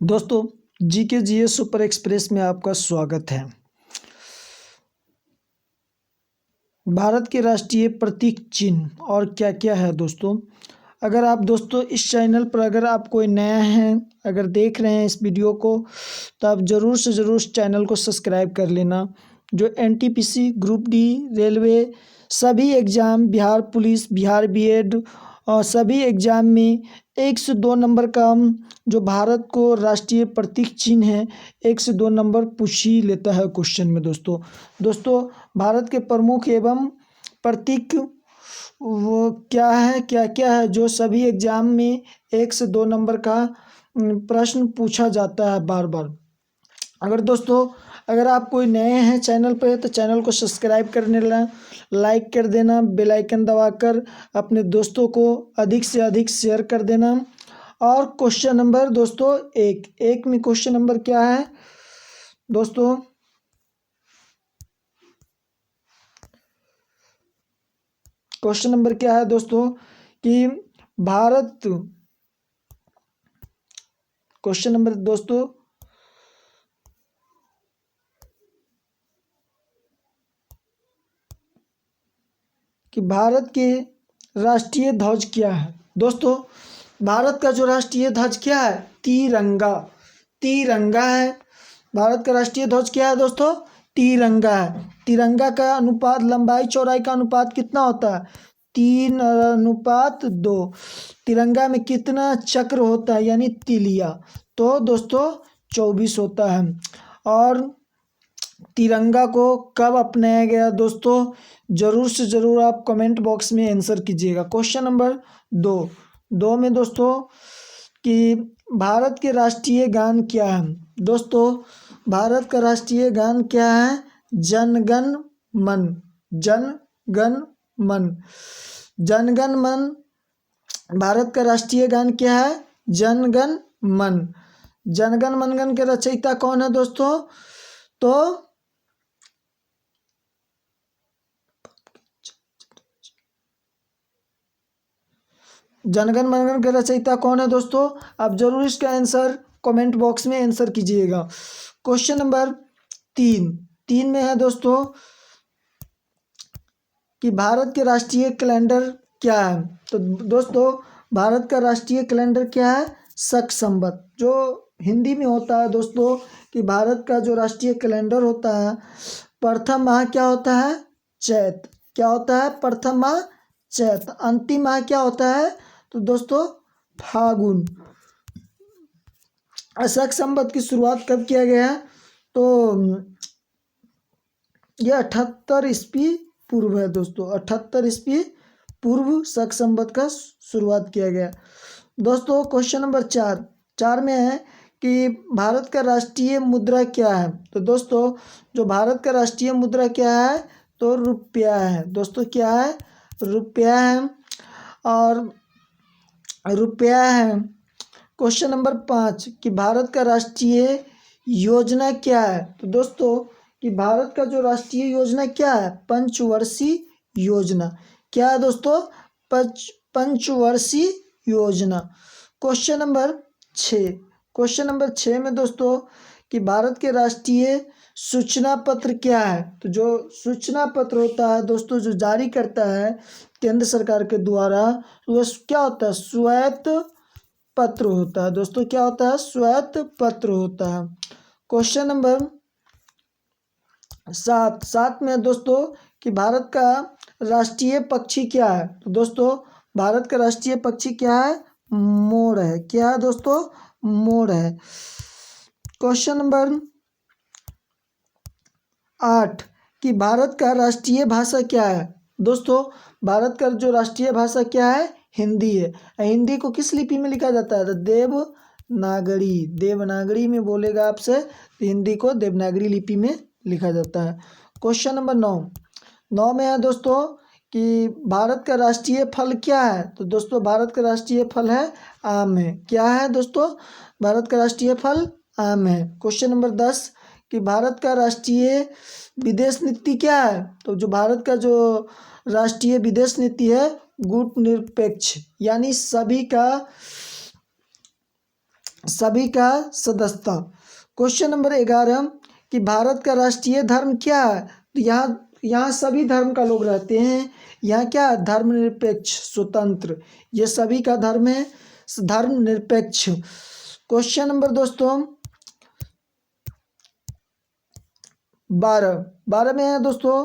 दोस्तों, GK GS super express में आपका स्वागत है। भारत के राष्ट्रीय प्रतीक चिन्ह और क्या क्या है दोस्तों। अगर आप दोस्तों इस चैनल पर अगर आप कोई नया है, अगर देख रहे हैं इस वीडियो को, तो आप ज़रूर से ज़रूर इस चैनल को सब्सक्राइब कर लेना। जो एनटीपीसी, ग्रुप डी, रेलवे, सभी exam, Bihar police, Bihar BEd और सभी एग्ज़ाम में 1 से 2 नंबर का जो भारत को राष्ट्रीय प्रतीक चिन्ह है, 1 से 2 नंबर पूछ ही लेता है क्वेश्चन में दोस्तों। भारत के प्रमुख एवं प्रतीक वो क्या क्या है जो सभी एग्जाम में 1 से 2 नंबर का प्रश्न पूछा जाता है बार बार। अगर आप कोई नए हैं चैनल पर तो चैनल को सब्सक्राइब करने लाइक कर देना, बेल आइकन दबाकर अपने दोस्तों को अधिक से अधिक शेयर कर देना। और क्वेश्चन नंबर दोस्तों एक में क्वेश्चन नंबर क्या है दोस्तों, क्वेश्चन नंबर क्या है दोस्तों कि भारत, क्वेश्चन नंबर दोस्तों कि भारत के राष्ट्रीय ध्वज क्या है। दोस्तों, भारत का जो राष्ट्रीय ध्वज क्या है, तिरंगा है। भारत का राष्ट्रीय ध्वज क्या है दोस्तों, तिरंगा है। तिरंगा का अनुपात, लंबाई चौड़ाई का अनुपात कितना होता है, 3:2। तिरंगा में कितना चक्र होता है यानी तिलिया, तो दोस्तों 24 होता है। और तिरंगा को कब अपनाया गया दोस्तों, ज़रूर से ज़रूर आप कमेंट बॉक्स में आंसर कीजिएगा। क्वेश्चन नंबर 2 में दोस्तों कि भारत के राष्ट्रीय गान क्या है। दोस्तों, भारत का राष्ट्रीय गान क्या है, जन गण मन। जन गण मन, जन गण मन। भारत का राष्ट्रीय गान क्या है, जन गण मन। जन गण मन गण के रचयिता कौन है दोस्तों, तो जनगण मनगण के रचयिता कौन है दोस्तों, आप जरूर इसका आंसर कमेंट बॉक्स में आंसर कीजिएगा। क्वेश्चन नंबर 3 में है दोस्तों कि भारत के राष्ट्रीय कैलेंडर क्या है। तो दोस्तों, भारत का राष्ट्रीय कैलेंडर क्या है, शक संवत। जो हिंदी में होता है दोस्तों कि भारत का जो राष्ट्रीय कैलेंडर होता है, प्रथम माह क्या होता है, चैत। क्या होता है, प्रथम माह चैत। अंतिम माह क्या होता है, तो दोस्तों फागुन। शक संवत की शुरुआत कब किया गया है, तो यह 78 ईस्वी पूर्व है दोस्तों। 78 ईस्वी पूर्व शक संवत का शुरुआत किया गया। दोस्तों, क्वेश्चन नंबर 4 में है कि भारत का राष्ट्रीय मुद्रा क्या है। तो दोस्तों, जो भारत का राष्ट्रीय मुद्रा क्या है, तो रुपया है दोस्तों। क्या है, रुपया है। और रुपया है। क्वेश्चन नंबर 5 कि भारत का राष्ट्रीय योजना क्या है। तो दोस्तों, कि भारत का जो राष्ट्रीय योजना क्या है, पंचवर्षीय योजना। क्या है दोस्तों, पंचवर्षीय योजना। क्वेश्चन नंबर 6 में दोस्तों कि भारत के राष्ट्रीय सूचना पत्र क्या है। तो जो सूचना पत्र होता है दोस्तों, जो जारी करता है केंद्र सरकार के द्वारा, वह क्या होता है, स्वायत्त पत्र होता है दोस्तों। क्या होता है, स्वायत्त पत्र होता है। क्वेश्चन नंबर 7 में दोस्तों कि भारत का राष्ट्रीय पक्षी क्या है। तो दोस्तों, भारत का राष्ट्रीय पक्षी क्या है, मोर है। क्या है दोस्तों, मोर है। क्वेश्चन नंबर 8 कि भारत का राष्ट्रीय भाषा क्या है। दोस्तों, भारत का जो राष्ट्रीय भाषा क्या है, हिंदी है। हिंदी को किस लिपि में लिखा जाता है, तो देवनागरी। देवनागरी में बोलेगा आपसे, तो हिंदी को देवनागरी लिपि में लिखा जाता है। क्वेश्चन नंबर 9 में है दोस्तों कि भारत का राष्ट्रीय फल क्या है। तो दोस्तों, भारत का राष्ट्रीय फल है आम है। क्या है दोस्तों, भारत का राष्ट्रीय फल आम है। क्वेश्चन नंबर 10 कि भारत का राष्ट्रीय विदेश नीति क्या है। तो जो भारत का जो राष्ट्रीय विदेश नीति है, गुटनिरपेक्ष, यानी सभी का सभी का सदस्यता। क्वेश्चन नंबर 11 कि भारत का राष्ट्रीय धर्म क्या है? तो यहाँ यहाँ सभी धर्म का लोग रहते हैं। यहाँ क्या है? धर्मनिरपेक्ष, स्वतंत्र, ये सभी का धर्म है, धर्मनिरपेक्ष। क्वेश्चन नंबर दोस्तों 12 में है दोस्तों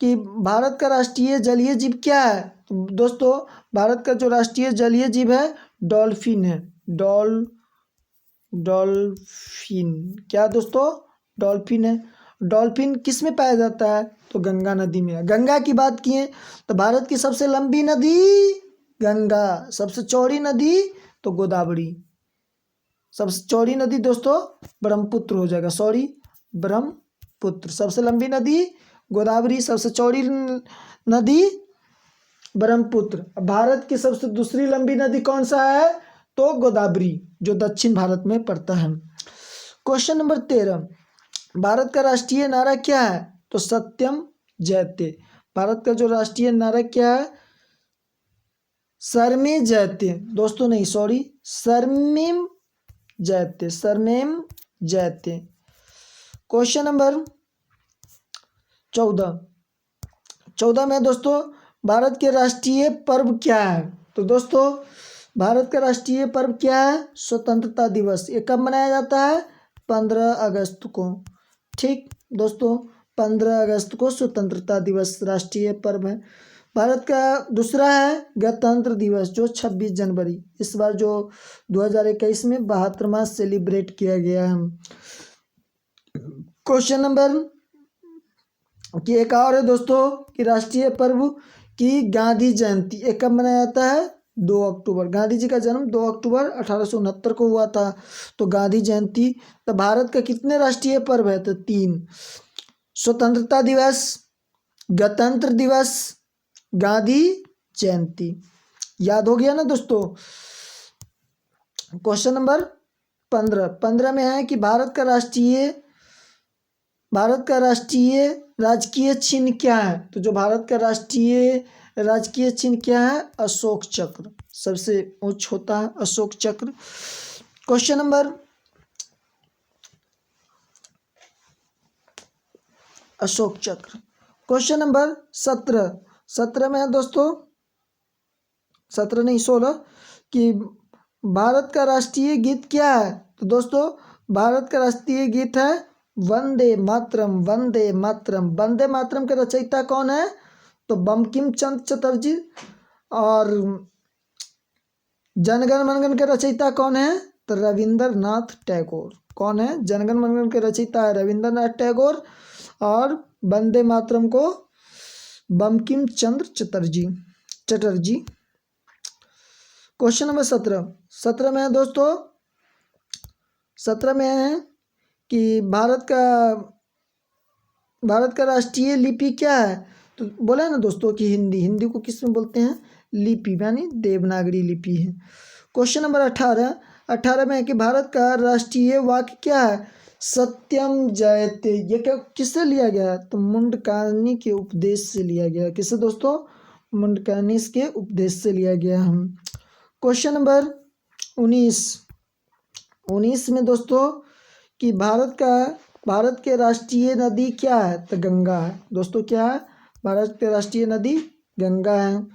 कि भारत का राष्ट्रीय जलीय जीव क्या है? तो दोस्तों भारत का जो राष्ट्रीय जलीय जीव है डॉल्फिन है। डॉल्फिन क्या दोस्तों? डॉल्फिन है। डॉल्फिन किस में पाया जाता है? तो गंगा नदी में। गंगा की बात किए तो भारत की सबसे लंबी नदी गंगा, सबसे चौड़ी नदी तो गोदावरी। सबसे चौड़ी नदी दोस्तों ब्रह्मपुत्र हो जाएगा, सॉरी ब्रह्मपुत्र। सबसे लंबी नदी गोदावरी, सबसे चौड़ी नदी ब्रह्मपुत्र। भारत की सबसे दूसरी लंबी नदी कौन सा है? तो गोदावरी, जो दक्षिण भारत में पड़ता है। क्वेश्चन नंबर 13 भारत का राष्ट्रीय नारा क्या है? तो सत्यम जयते। भारत का जो राष्ट्रीय नारा क्या है? सरमे जयते दोस्तों, नहीं सॉरी, सरमेम जयते, सरमेम जयते। क्वेश्चन नंबर 14 में दोस्तों भारत के राष्ट्रीय पर्व क्या है? तो दोस्तों भारत का राष्ट्रीय पर्व क्या है? स्वतंत्रता दिवस। ये कब मनाया जाता है? 15 अगस्त को। ठीक दोस्तों, 15 अगस्त को स्वतंत्रता दिवस राष्ट्रीय पर्व है। भारत का दूसरा है गणतंत्र दिवस, जो 26 जनवरी, इस बार जो 2021 में 72वां सेलिब्रेट किया गया है। क्वेश्चन नंबर कि एक और है दोस्तों कि राष्ट्रीय पर्व की गांधी जयंती, ये कब मनाया जाता है? 2 अक्टूबर। गांधी जी का जन्म 2 अक्टूबर 1869 को हुआ था, तो गांधी जयंती। तो भारत का कितने राष्ट्रीय पर्व है? तो 3, स्वतंत्रता दिवस, गणतंत्र दिवस, गांधी जयंती। याद हो गया ना दोस्तों? क्वेश्चन नंबर 15 में है कि भारत का राजकीय चिन्ह क्या है? तो जो भारत का राजकीय चिन्ह क्या है? अशोक चक्र, सबसे उच्च होता है अशोक चक्र। क्वेश्चन नंबर अशोक चक्र। क्वेश्चन नंबर 17 में है दोस्तों, 17 नहीं 16, कि भारत का राष्ट्रीय गीत क्या है? तो दोस्तों भारत का राष्ट्रीय गीत है वंदे मातरम, वंदे मातरम। वंदे मातरम के रचयिता कौन है? तो बंकिम चंद्र चटर्जी। और जनगण मनगण के रचयिता कौन है? तो रविंद्रनाथ टैगोर। कौन है? जनगण मनगण के रचयिता है रविंद्रनाथ टैगोर, और वंदे मातरम को बंकिम चंद्र चटर्जी। क्वेश्चन नंबर 17 में है दोस्तों, 17 में है कि भारत का राष्ट्रीय लिपि क्या है? तो बोला है ना दोस्तों कि हिंदी को किस में बोलते हैं? लिपि, यानी देवनागरी लिपि है। क्वेश्चन नंबर 18 में है कि भारत का राष्ट्रीय वाक्य क्या है? सत्यम जयते। ये क्या किससे लिया गया है? तो मुंडकर्णी के उपदेश से लिया गया। किससे दोस्तों? मुंडकर्णी के उपदेश से लिया गया हम। क्वेश्चन नंबर 19 में दोस्तों कि भारत के राष्ट्रीय नदी क्या है? तो गंगा है दोस्तों। क्या है? भारत के राष्ट्रीय नदी गंगा है।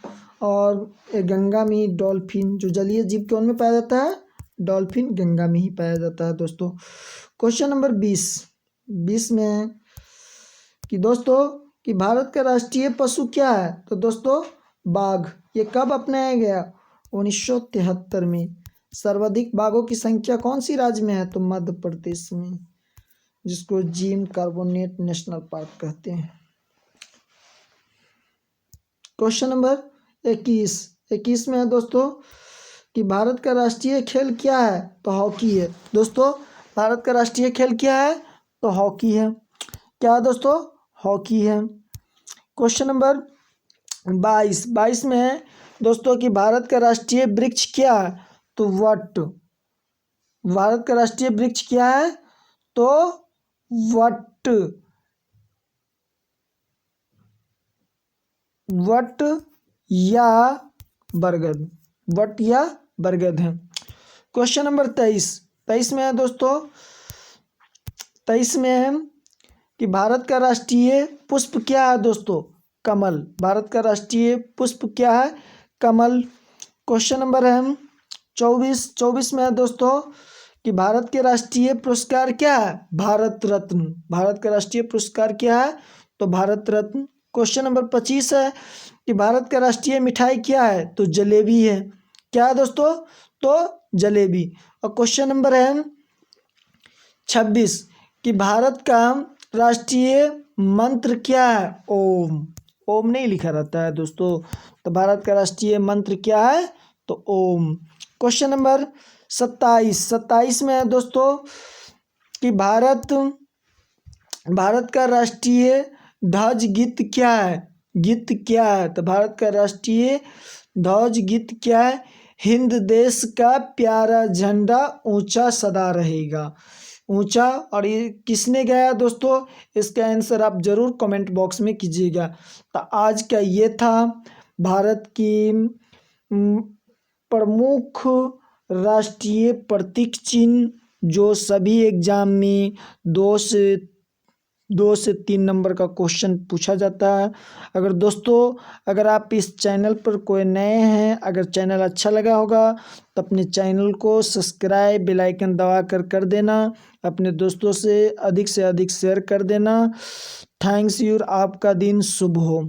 और गंगा में ही डॉल्फिन, जो जलीय जीव कौन में पाया जाता है? डॉल्फिन गंगा में ही पाया जाता है दोस्तों। क्वेश्चन नंबर 20 में है कि दोस्तों कि भारत का राष्ट्रीय पशु क्या है? तो दोस्तों बाघ। ये कब अपनाया गया? 1973 में। सर्वाधिक बाघों की संख्या कौन सी राज्य में है? तो मध्य प्रदेश में, जिसको जिम कार्बोनेट नेशनल पार्क कहते हैं। क्वेश्चन नंबर 21 में है दोस्तों कि भारत का राष्ट्रीय खेल क्या है? तो हॉकी है दोस्तों। भारत का राष्ट्रीय खेल क्या है? तो हॉकी है। क्या है दोस्तों? हॉकी है। क्वेश्चन नंबर 22 में है दोस्तों कि भारत का राष्ट्रीय वृक्ष क्या है? तो वट। भारत का राष्ट्रीय वृक्ष क्या है? तो वट या बरगद, वट या बरगद है। क्वेश्चन नंबर 23 में है दोस्तों, 23 में है कि भारत का राष्ट्रीय पुष्प क्या है दोस्तों? कमल। भारत का राष्ट्रीय पुष्प क्या है? कमल। क्वेश्चन नंबर है 24 में है दोस्तों कि भारत के राष्ट्रीय पुरस्कार क्या है? भारत रत्न। भारत का राष्ट्रीय पुरस्कार क्या है? तो भारत रत्न। क्वेश्चन नंबर 25 है कि भारत का राष्ट्रीय मिठाई क्या है? तो जलेबी है। क्या है दोस्तों? तो जलेबी। और क्वेश्चन नंबर है 26 कि भारत का राष्ट्रीय मंत्र क्या है? ओम। ओम नहीं लिखा रहता है दोस्तों, तो भारत का राष्ट्रीय मंत्र क्या है? तो ओम। क्वेश्चन नंबर 27 में है दोस्तों कि भारत का राष्ट्रीय ध्वज गीत क्या है? गीत क्या है? तो भारत का राष्ट्रीय ध्वज गीत क्या है? हिंद देश का प्यारा झंडा ऊंचा सदा रहेगा। ऊंचा। और ये किसने गाया दोस्तों? इसका आंसर आप जरूर कमेंट बॉक्स में कीजिएगा। तो आज का ये था भारत की प्रमुख राष्ट्रीय प्रतीक चिन्ह, जो सभी एग्जाम में 2 से 3 नंबर का क्वेश्चन पूछा जाता है। अगर दोस्तों, अगर आप इस चैनल पर कोई नए हैं, अगर चैनल अच्छा लगा होगा तो अपने चैनल को सब्सक्राइब, बेल आइकन दबा कर देना, अपने दोस्तों से अधिक शेयर कर देना। Thanks you. आपका दिन शुभ हो।